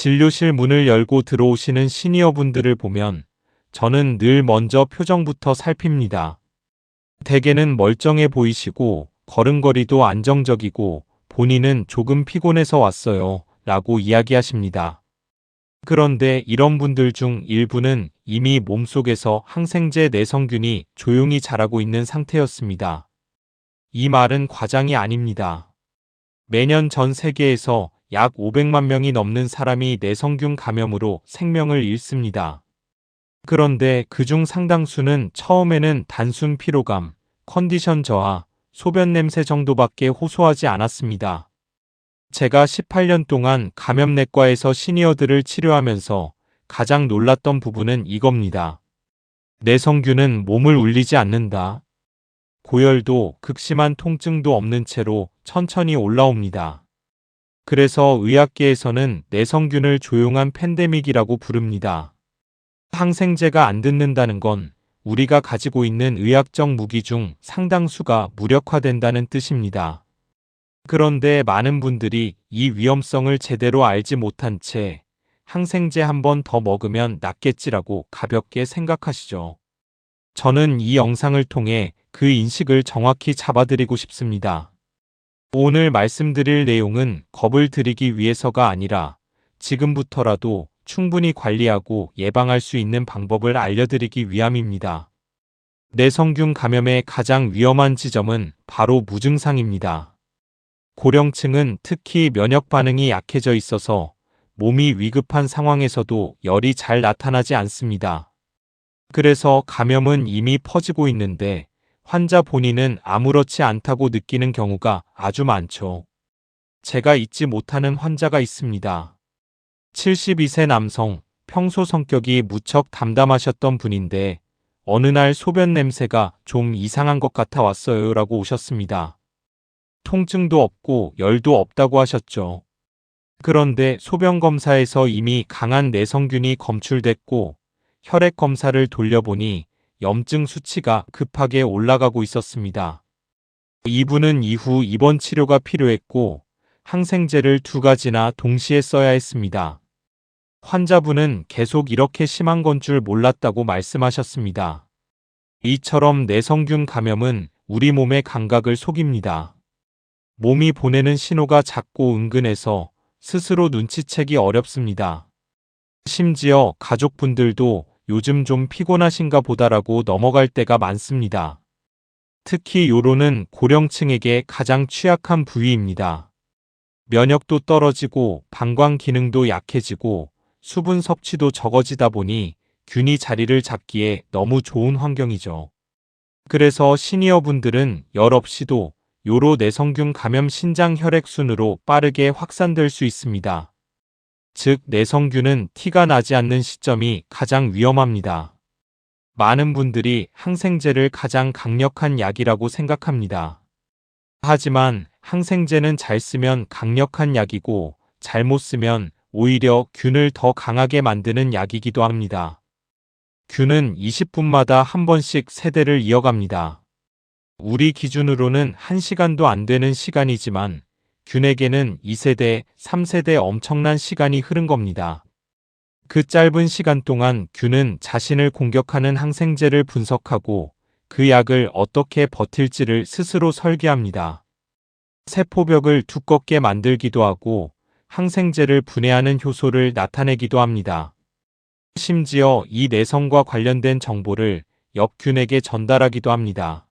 진료실 문을 열고 들어오시는 시니어분들을 보면 저는 늘 먼저 표정부터 살핍니다. 대개는 멀쩡해 보이시고 걸음걸이도 안정적이고 본인은 조금 피곤해서 왔어요 라고 이야기하십니다. 그런데 이런 분들 중 일부는 이미 몸속에서 항생제 내성균이 조용히 자라고 있는 상태였습니다. 이 말은 과장이 아닙니다. 매년 전 세계에서 약 500만 명이 넘는 사람이 내성균 감염으로 생명을 잃습니다. 그런데 그중 상당수는 처음에는 단순 피로감, 컨디션 저하, 소변 냄새 정도밖에 호소하지 않았습니다. 제가 18년 동안 감염내과에서 시니어들을 치료하면서 가장 놀랐던 부분은 이겁니다. 내성균은 몸을 울리지 않는다. 고열도 극심한 통증도 없는 채로 천천히 올라옵니다. 그래서 의학계에서는 내성균을 조용한 팬데믹이라고 부릅니다. 항생제가 안 듣는다는 건 우리가 가지고 있는 의학적 무기 중 상당수가 무력화된다는 뜻입니다. 그런데 많은 분들이 이 위험성을 제대로 알지 못한 채 항생제 한 번 더 먹으면 낫겠지라고 가볍게 생각하시죠. 저는 이 영상을 통해 그 인식을 정확히 잡아드리고 싶습니다. 오늘 말씀드릴 내용은 겁을 드리기 위해서가 아니라 지금부터라도 충분히 관리하고 예방할 수 있는 방법을 알려드리기 위함입니다. 내성균 감염의 가장 위험한 지점은 바로 무증상입니다. 고령층은 특히 면역 반응이 약해져 있어서 몸이 위급한 상황에서도 열이 잘 나타나지 않습니다. 그래서 감염은 이미 퍼지고 있는데 환자 본인은 아무렇지 않다고 느끼는 경우가 아주 많죠. 제가 잊지 못하는 환자가 있습니다. 72세 남성, 평소 성격이 무척 담담하셨던 분인데 어느 날 소변 냄새가 좀 이상한 것 같아 왔어요 라고 오셨습니다. 통증도 없고 열도 없다고 하셨죠. 그런데 소변 검사에서 이미 강한 내성균이 검출됐고 혈액 검사를 돌려보니 염증 수치가 급하게 올라가고 있었습니다. 이분은 이후 입원 치료가 필요했고 항생제를 2가지나 동시에 써야 했습니다. 환자분은 계속 이렇게 심한 건 줄 몰랐다고 말씀하셨습니다. 이처럼 내성균 감염은 우리 몸의 감각을 속입니다. 몸이 보내는 신호가 작고 은근해서 스스로 눈치채기 어렵습니다. 심지어 가족분들도 요즘 좀 피곤하신가 보다라고 넘어갈 때가 많습니다. 특히 요로는 고령층에게 가장 취약한 부위입니다. 면역도 떨어지고 방광 기능도 약해지고 수분 섭취도 적어지다 보니 균이 자리를 잡기에 너무 좋은 환경이죠. 그래서 시니어분들은 열 없이도 요로 내성균 감염 신장 혈액순으로 빠르게 확산될 수 있습니다. 즉 내성균은 티가 나지 않는 시점이 가장 위험합니다. 많은 분들이 항생제를 가장 강력한 약이라고 생각합니다. 하지만 항생제는 잘 쓰면 강력한 약이고 잘못 쓰면 오히려 균을 더 강하게 만드는 약이기도 합니다. 균은 20분마다 한 번씩 세대를 이어갑니다. 우리 기준으로는 1시간도 안 되는 시간이지만 균에게는 2세대, 3세대 엄청난 시간이 흐른 겁니다. 그 짧은 시간 동안 균은 자신을 공격하는 항생제를 분석하고 그 약을 어떻게 버틸지를 스스로 설계합니다. 세포벽을 두껍게 만들기도 하고 항생제를 분해하는 효소를 나타내기도 합니다. 심지어 이 내성과 관련된 정보를 역균에게 전달하기도 합니다.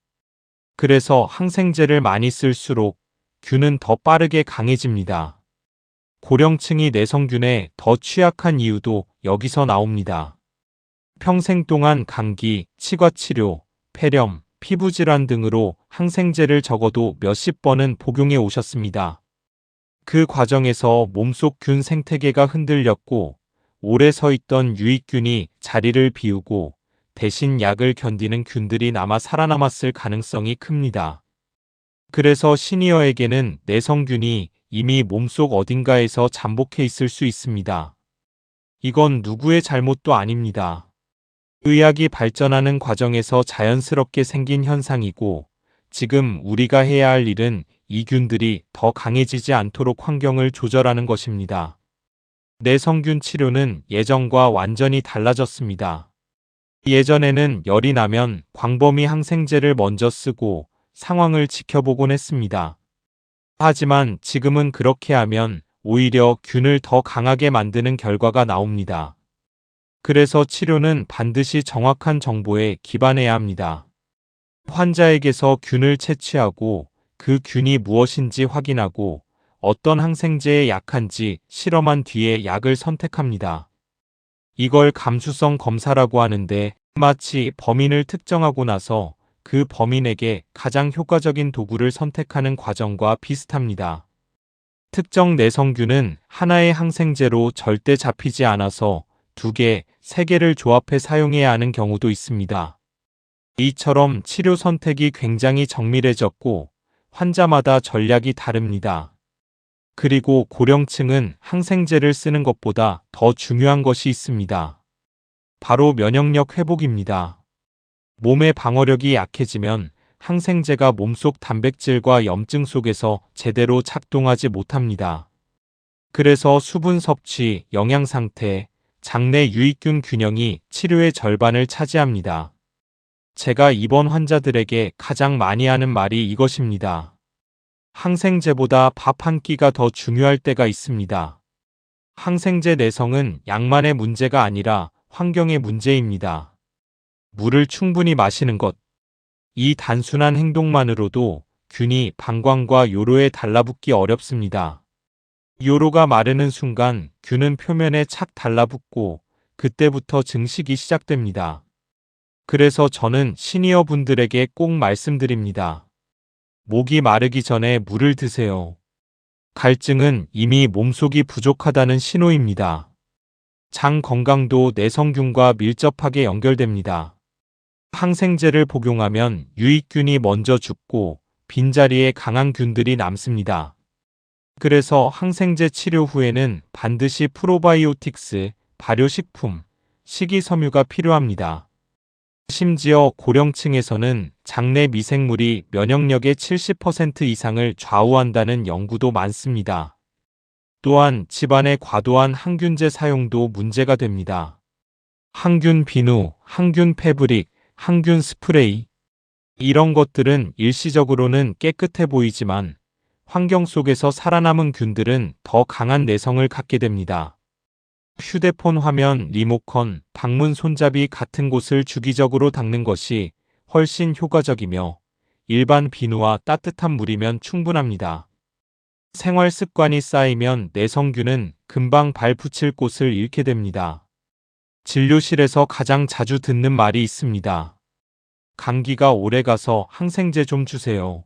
그래서 항생제를 많이 쓸수록 균은 더 빠르게 강해집니다. 고령층이 내성균에 더 취약한 이유도 여기서 나옵니다. 평생 동안 감기, 치과치료, 폐렴, 피부질환 등으로 항생제를 적어도 몇십 번은 복용해 오셨습니다. 그 과정에서 몸속 균 생태계가 흔들렸고 오래 서 있던 유익균이 자리를 비우고 대신 약을 견디는 균들이 남아 살아남았을 가능성이 큽니다. 그래서 시니어에게는 내성균이 이미 몸속 어딘가에서 잠복해 있을 수 있습니다. 이건 누구의 잘못도 아닙니다. 의학이 발전하는 과정에서 자연스럽게 생긴 현상이고 지금 우리가 해야 할 일은 이 균들이 더 강해지지 않도록 환경을 조절하는 것입니다. 내성균 치료는 예전과 완전히 달라졌습니다. 예전에는 열이 나면 광범위 항생제를 먼저 쓰고 상황을 지켜보곤 했습니다. 하지만 지금은 그렇게 하면 오히려 균을 더 강하게 만드는 결과가 나옵니다. 그래서 치료는 반드시 정확한 정보에 기반해야 합니다. 환자에게서 균을 채취하고 그 균이 무엇인지 확인하고 어떤 항생제에 약한지 실험한 뒤에 약을 선택합니다. 이걸 감수성 검사라고 하는데 마치 범인을 특정하고 나서 그 범인에게 가장 효과적인 도구를 선택하는 과정과 비슷합니다. 특정 내성균은 하나의 항생제로 절대 잡히지 않아서 2개, 3개를 조합해 사용해야 하는 경우도 있습니다. 이처럼 치료 선택이 굉장히 정밀해졌고 환자마다 전략이 다릅니다. 그리고 고령층은 항생제를 쓰는 것보다 더 중요한 것이 있습니다. 바로 면역력 회복입니다. 몸의 방어력이 약해지면 항생제가 몸속 단백질과 염증 속에서 제대로 작동하지 못합니다. 그래서 수분 섭취, 영양 상태, 장내 유익균 균형이 치료의 절반을 차지합니다. 제가 입원 환자들에게 가장 많이 하는 말이 이것입니다. 항생제보다 밥 한 끼가 더 중요할 때가 있습니다. 항생제 내성은 약만의 문제가 아니라 환경의 문제입니다. 물을 충분히 마시는 것. 이 단순한 행동만으로도 균이 방광과 요로에 달라붙기 어렵습니다. 요로가 마르는 순간 균은 표면에 착 달라붙고 그때부터 증식이 시작됩니다. 그래서 저는 시니어 분들에게 꼭 말씀드립니다. 목이 마르기 전에 물을 드세요. 갈증은 이미 몸속이 부족하다는 신호입니다. 장 건강도 내성균과 밀접하게 연결됩니다. 항생제를 복용하면 유익균이 먼저 죽고 빈자리에 강한 균들이 남습니다. 그래서 항생제 치료 후에는 반드시 프로바이오틱스, 발효식품, 식이섬유가 필요합니다. 심지어 고령층에서는 장내 미생물이 면역력의 70% 이상을 좌우한다는 연구도 많습니다. 또한 집안의 과도한 항균제 사용도 문제가 됩니다. 항균 비누, 항균 패브릭, 항균 스프레이. 이런 것들은 일시적으로는 깨끗해 보이지만 환경 속에서 살아남은 균들은 더 강한 내성을 갖게 됩니다. 휴대폰 화면, 리모컨, 방문 손잡이 같은 곳을 주기적으로 닦는 것이 훨씬 효과적이며 일반 비누와 따뜻한 물이면 충분합니다. 생활 습관이 쌓이면 내성균은 금방 발 붙일 곳을 잃게 됩니다. 진료실에서 가장 자주 듣는 말이 있습니다. 감기가 오래가서 항생제 좀 주세요.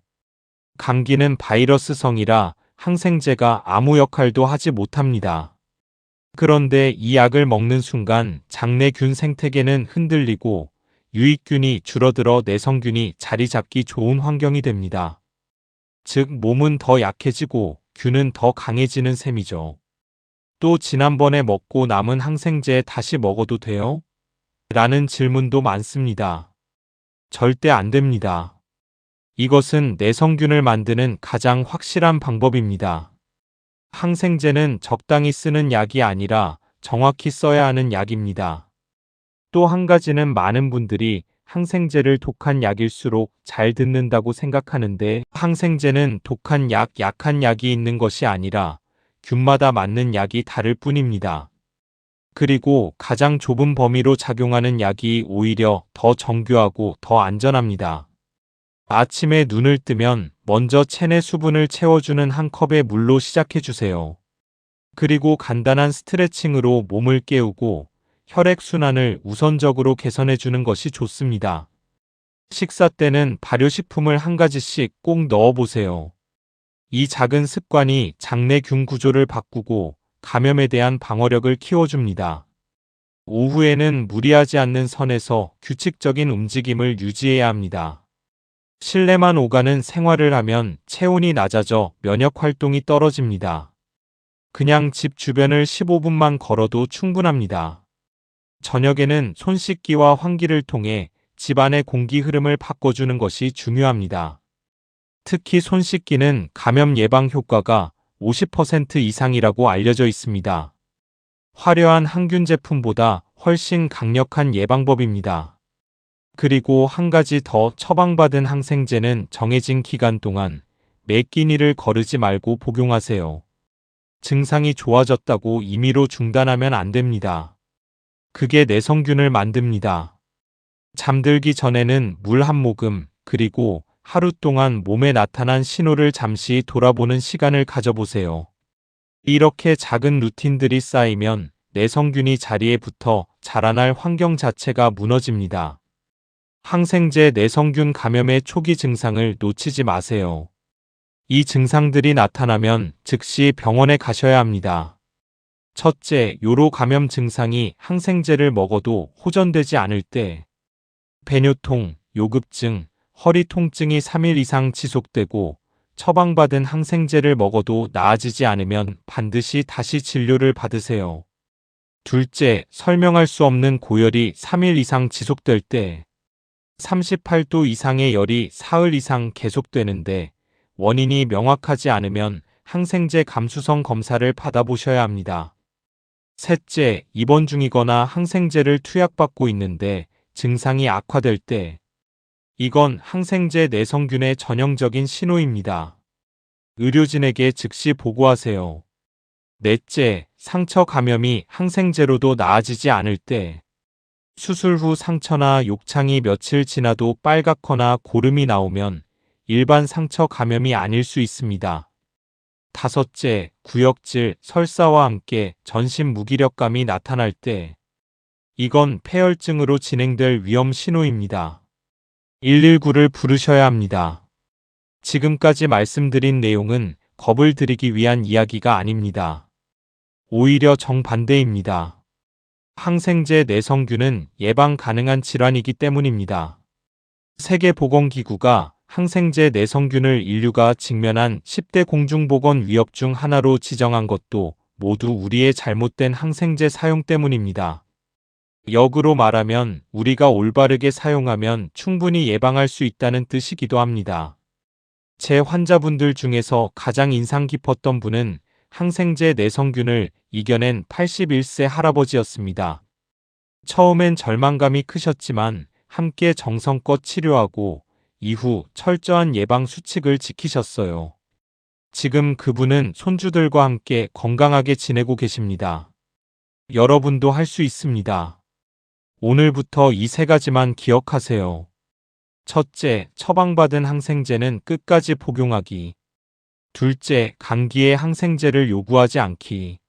감기는 바이러스성이라 항생제가 아무 역할도 하지 못합니다. 그런데 이 약을 먹는 순간 장내 균 생태계는 흔들리고 유익균이 줄어들어 내성균이 자리 잡기 좋은 환경이 됩니다. 즉 몸은 더 약해지고 균은 더 강해지는 셈이죠. 또 지난번에 먹고 남은 항생제 다시 먹어도 돼요? 라는 질문도 많습니다. 절대 안 됩니다. 이것은 내성균을 만드는 가장 확실한 방법입니다. 항생제는 적당히 쓰는 약이 아니라 정확히 써야 하는 약입니다. 또 한 가지는 많은 분들이 항생제를 독한 약일수록 잘 듣는다고 생각하는데 항생제는 독한 약, 약한 약이 있는 것이 아니라 균마다 맞는 약이 다를 뿐입니다. 그리고 가장 좁은 범위로 작용하는 약이 오히려 더 정교하고 더 안전합니다. 아침에 눈을 뜨면 먼저 체내 수분을 채워주는 한 컵의 물로 시작해주세요. 그리고 간단한 스트레칭으로 몸을 깨우고 혈액순환을 우선적으로 개선해주는 것이 좋습니다. 식사 때는 발효식품을 한 가지씩 꼭 넣어보세요. 이 작은 습관이 장내 균 구조를 바꾸고 감염에 대한 방어력을 키워줍니다. 오후에는 무리하지 않는 선에서 규칙적인 움직임을 유지해야 합니다. 실내만 오가는 생활을 하면 체온이 낮아져 면역 활동이 떨어집니다. 그냥 집 주변을 15분만 걸어도 충분합니다. 저녁에는 손 씻기와 환기를 통해 집안의 공기 흐름을 바꿔주는 것이 중요합니다. 특히 손 씻기는 감염 예방 효과가 50% 이상이라고 알려져 있습니다. 화려한 항균 제품보다 훨씬 강력한 예방법입니다. 그리고 한 가지 더, 처방받은 항생제는 정해진 기간 동안 매 끼니를 거르지 말고 복용하세요. 증상이 좋아졌다고 임의로 중단하면 안 됩니다. 그게 내성균을 만듭니다. 잠들기 전에는 물 한 모금, 그리고 하루 동안 몸에 나타난 신호를 잠시 돌아보는 시간을 가져보세요. 이렇게 작은 루틴들이 쌓이면 내성균이 자리에 붙어 자라날 환경 자체가 무너집니다. 항생제 내성균 감염의 초기 증상을 놓치지 마세요. 이 증상들이 나타나면 즉시 병원에 가셔야 합니다. 첫째, 요로 감염 증상이 항생제를 먹어도 호전되지 않을 때, 배뇨통, 요급증, 허리 통증이 3일 이상 지속되고 처방받은 항생제를 먹어도 나아지지 않으면 반드시 다시 진료를 받으세요. 둘째, 설명할 수 없는 고열이 3일 이상 지속될 때, 38도 이상의 열이 사흘 이상 계속되는데 원인이 명확하지 않으면 항생제 감수성 검사를 받아보셔야 합니다. 셋째, 입원 중이거나 항생제를 투약받고 있는데 증상이 악화될 때, 이건 항생제 내성균의 전형적인 신호입니다. 의료진에게 즉시 보고하세요. 넷째, 상처 감염이 항생제로도 나아지지 않을 때, 수술 후 상처나 욕창이 며칠 지나도 빨갛거나 고름이 나오면 일반 상처 감염이 아닐 수 있습니다. 다섯째, 구역질, 설사와 함께 전신 무기력감이 나타날 때, 이건 폐혈증으로 진행될 위험 신호입니다. 119를 부르셔야 합니다. 지금까지 말씀드린 내용은 겁을 드리기 위한 이야기가 아닙니다. 오히려 정반대입니다. 항생제 내성균은 예방 가능한 질환이기 때문입니다. 세계보건기구가 항생제 내성균을 인류가 직면한 10대 공중보건 위협 중 하나로 지정한 것도 모두 우리의 잘못된 항생제 사용 때문입니다. 역으로 말하면 우리가 올바르게 사용하면 충분히 예방할 수 있다는 뜻이기도 합니다. 제 환자분들 중에서 가장 인상 깊었던 분은 항생제 내성균을 이겨낸 81세 할아버지였습니다. 처음엔 절망감이 크셨지만 함께 정성껏 치료하고 이후 철저한 예방 수칙을 지키셨어요. 지금 그분은 손주들과 함께 건강하게 지내고 계십니다. 여러분도 할 수 있습니다. 오늘부터 이 세 가지만 기억하세요. 첫째, 처방받은 항생제는 끝까지 복용하기. 둘째, 감기에 항생제를 요구하지 않기.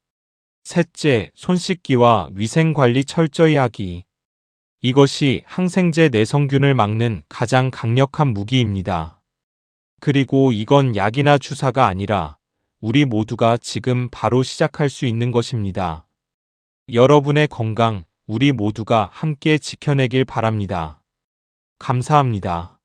셋째, 손 씻기와 위생관리 철저히 하기. 이것이 항생제 내성균을 막는 가장 강력한 무기입니다. 그리고 이건 약이나 주사가 아니라 우리 모두가 지금 바로 시작할 수 있는 것입니다. 여러분의 건강, 우리 모두가 함께 지켜내길 바랍니다. 감사합니다.